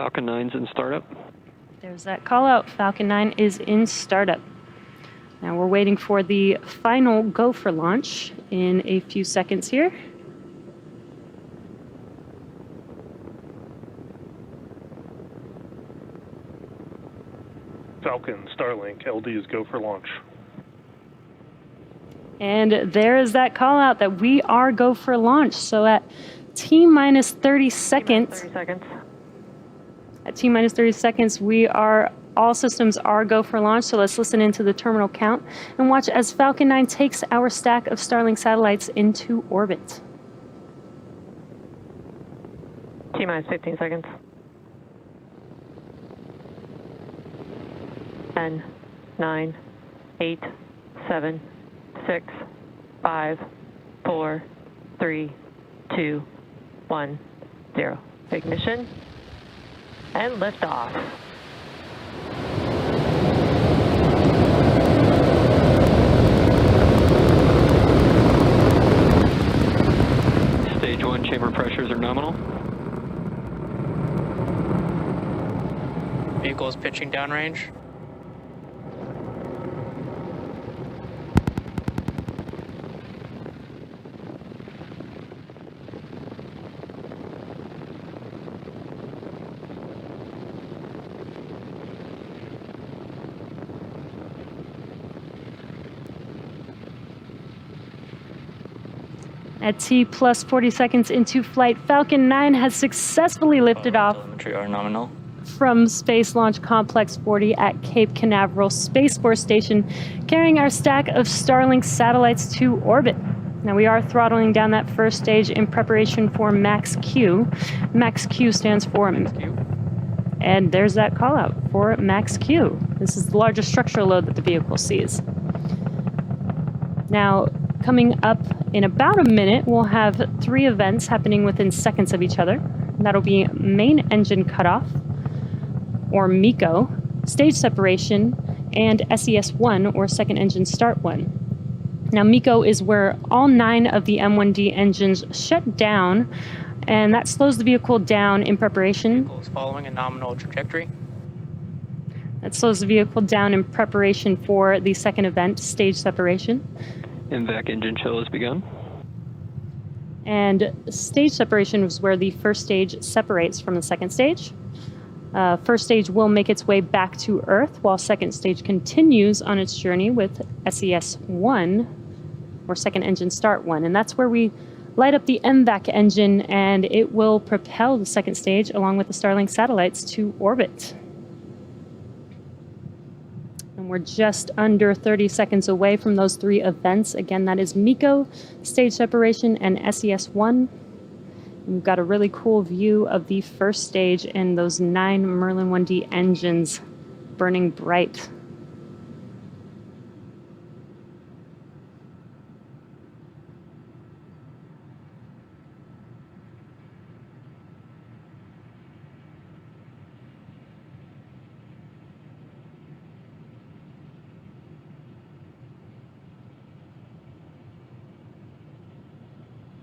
Falcon 9's in startup. There's that call out. Falcon 9 is in startup. Now we're waiting for the final go for launch in a few seconds here. Falcon, Starlink, LD is go for launch. And there is that call out that we are go for launch. So at T-minus 30 seconds. At T-minus 30 seconds, all systems are go for launch. So let's listen into the terminal count and watch as Falcon 9 takes our stack of Starlink satellites into orbit. T-minus 15 seconds. 10, 9, 8, 7, 6, 5, 4, 3, 2, 1, 0. Ignition and liftoff. Stage 1 chamber pressures are nominal. Vehicle is pitching downrange. At T plus 40 seconds into flight, Falcon 9 has successfully lifted off Telemetry are nominal. from Space Launch Complex 40 at Cape Canaveral Space Force Station, carrying our stack of Starlink satellites to orbit. Now we are throttling down that first stage in preparation for Max Q. Max Q stands for... And there's that call out for Max Q. This is the largest structural load that the vehicle sees. Now, coming up in about a minute, we'll have 3 events happening within seconds of each other. That'll be main engine cutoff, or MECO, stage separation, and SES-1, or second engine start 1. Now, MECO is where all 9 of the M1D engines shut down, and that slows the vehicle down in preparation. Vehicle is following a nominal trajectory. That slows the vehicle down in preparation for the second event, stage separation. MVAC engine chill has begun. And stage separation is where the first stage separates from the second stage. First stage will make its way back to Earth, while second stage continues on its journey with SES-1, or second engine start 1. And that's where we light up the MVAC engine, and it will propel the second stage along with the Starlink satellites to orbit. And we're just under 30 seconds away from those 3 events. Again, that is MECO, stage separation, and SES-1. And we've got a really cool view of the first stage and those 9 Merlin 1D engines burning bright.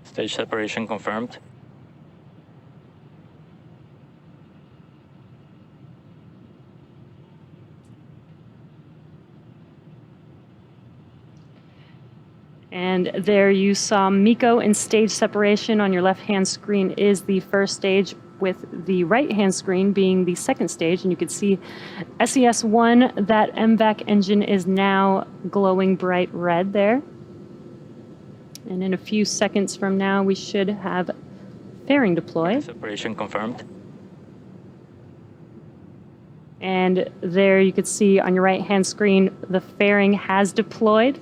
Stage separation confirmed. And there you saw MECO and stage separation. On your left-hand screen is the first stage, with the right-hand screen being the second stage. And you can see SES-1, that MVAC engine is now glowing bright red there. And in a few seconds from now, we should have fairing deploy. Separation confirmed. And there you can see on your right-hand screen, the fairing has deployed.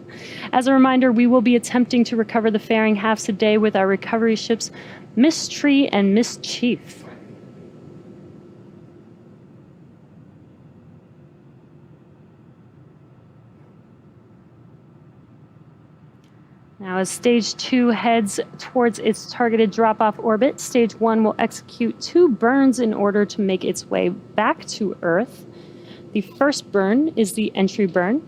As a reminder, we will be attempting to recover the fairing halves today with our recovery ships, Mystery and Mischief. Now, as Stage 2 heads towards its targeted drop-off orbit, Stage 1 will execute 2 burns in order to make its way back to Earth. The first burn is the entry burn,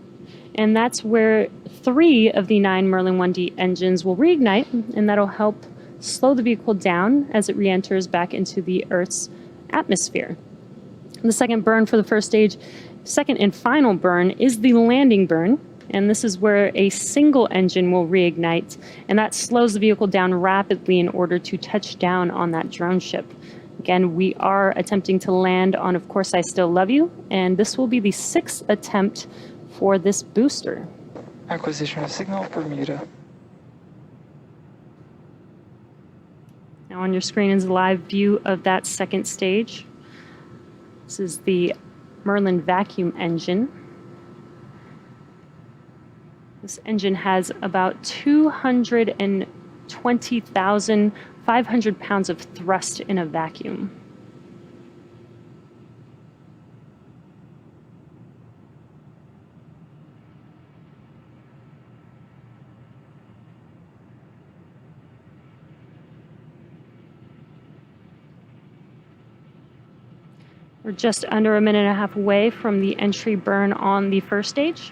and that's where 3 of the 9 Merlin 1D engines will reignite, and that'll help slow the vehicle down as it re-enters back into the Earth's atmosphere. The second burn for the first stage, second and final burn, is the landing burn. And this is where a single engine will reignite, and that slows the vehicle down rapidly in order to touch down on that drone ship. Again, we are attempting to land on Of Course I Still Love You, and this will be the 6th attempt for this booster. Acquisition of signal Bermuda. Now on your screen is a live view of that second stage. This is the Merlin vacuum engine. This engine has about 220,500 pounds of thrust in a vacuum. We're just under a minute and a half away from the entry burn on the first stage.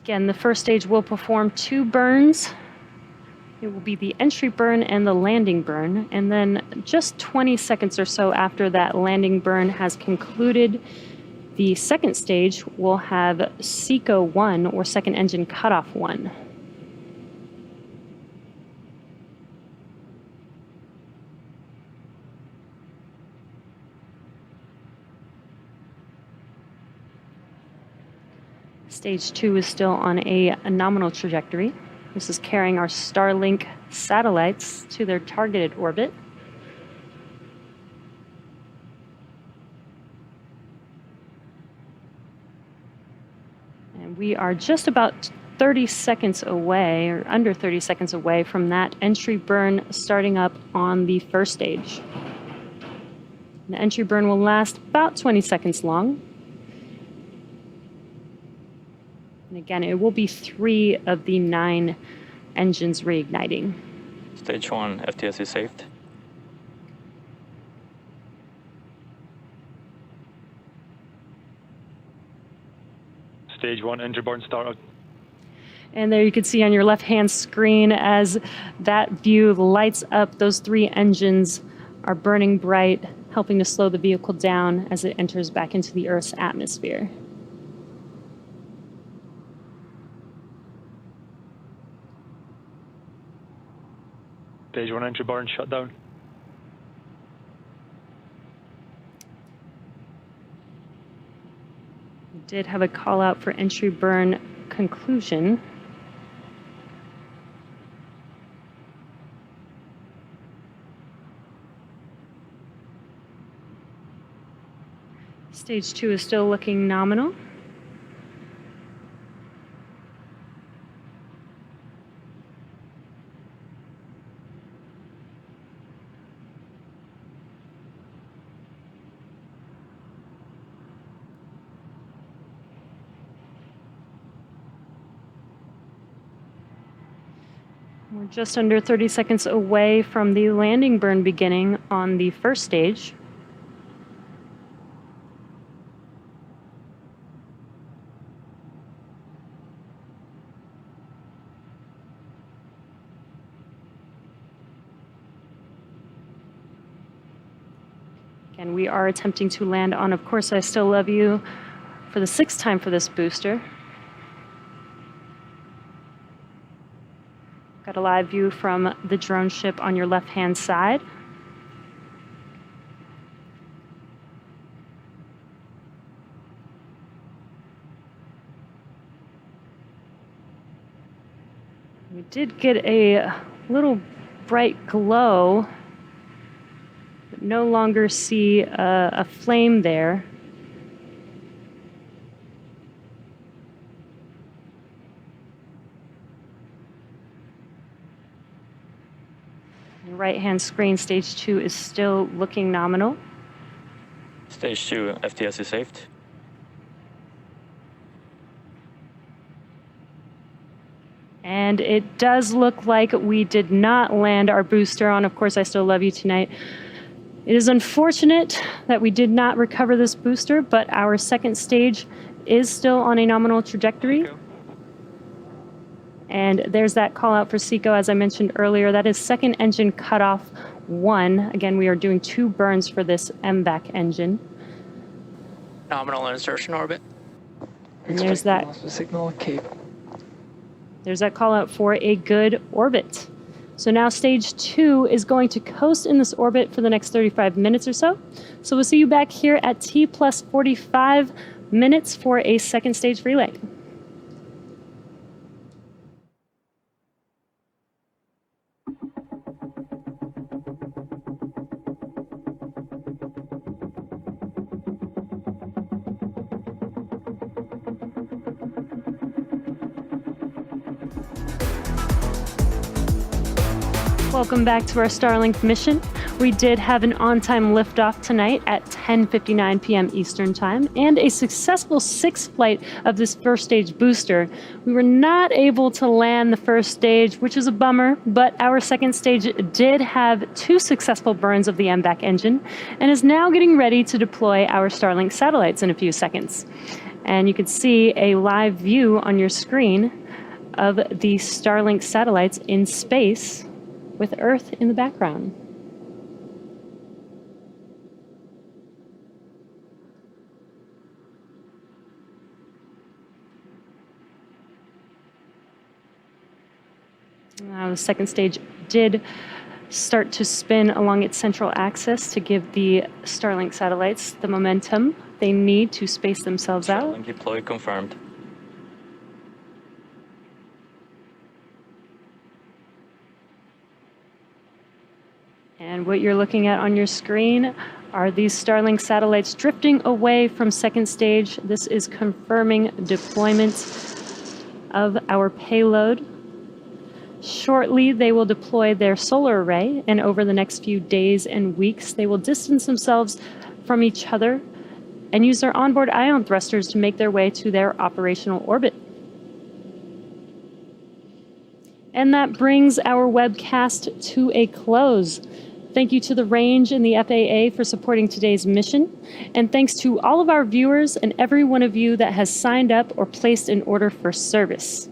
Again, the first stage will perform 2 burns. It will be the entry burn and the landing burn. And then just 20 seconds or so after that landing burn has concluded, the second stage will have SECO 1, or second engine cutoff 1. Stage 2 is still on a nominal trajectory. This is carrying our Starlink satellites to their targeted orbit. And we are just about 30 seconds away, or under 30 seconds away, from that entry burn starting up on the first stage. The entry burn will last about 20 seconds long. And again, it will be 3 of the 9 engines reigniting. Stage 1 FTS is saved. Stage 1 engine burn startup. And there you can see on your left-hand screen as that view lights up, those 3 engines are burning bright, helping to slow the vehicle down as it enters back into the Earth's atmosphere. Stage 1 engine burn shut down. We did have a call out for entry burn conclusion. Stage 2 is still looking nominal. We're just under 30 seconds away from the landing burn beginning on the first stage. Again, we are attempting to land on Of Course I Still Love You for the 6th time for this booster. Got a live view from the drone ship on your left-hand side. We did get a little bright glow, but no longer see a flame there. Right-hand screen, stage 2 is still looking nominal. Stage 2 FTS is saved. And it does look like we did not land our booster on Of Course I Still Love You tonight. It is unfortunate that we did not recover this booster, but our second stage is still on a nominal trajectory. And there's that call out for SECO, as I mentioned earlier. That is second engine cutoff 1. Again, we are doing 2 burns for this MVAC engine. Nominal insertion orbit. And there's that. Lost the signal at Cape. There's that call out for a good orbit. So now stage 2 is going to coast in this orbit for the next 35 minutes or so. So we'll see you back here at T plus 45 minutes for a second stage relay. Welcome back to our Starlink mission. We did have an on-time liftoff tonight at 10:59 p.m. Eastern Time and a successful 6th flight of this first stage booster. We were not able to land the first stage, which is a bummer, but our second stage did have 2 successful burns of the MVAC engine and is now getting ready to deploy our Starlink satellites in a few seconds. And you can see a live view on your screen of the Starlink satellites in space with Earth in the background. The second stage did start to spin along its central axis to give the Starlink satellites the momentum they need to space themselves out. Starlink deploy confirmed. And what you're looking at on your screen are these Starlink satellites drifting away from second stage. This is confirming deployment of our payload. Shortly, they will deploy their solar array, and over the next few days and weeks, they will distance themselves from each other and use their onboard ion thrusters to make their way to their operational orbit. And that brings our webcast to a close. Thank you to the Range and the FAA for supporting today's mission. And thanks to all of our viewers and every one of you that has signed up or placed an order for service.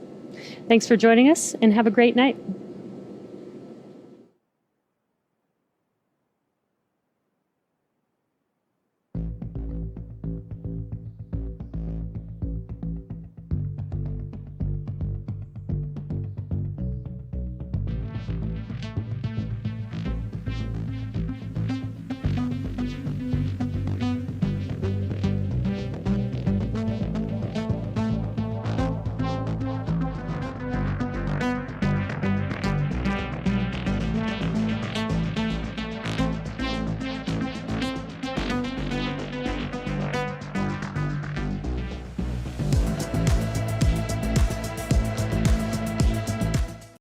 Thanks for joining us and have a great night.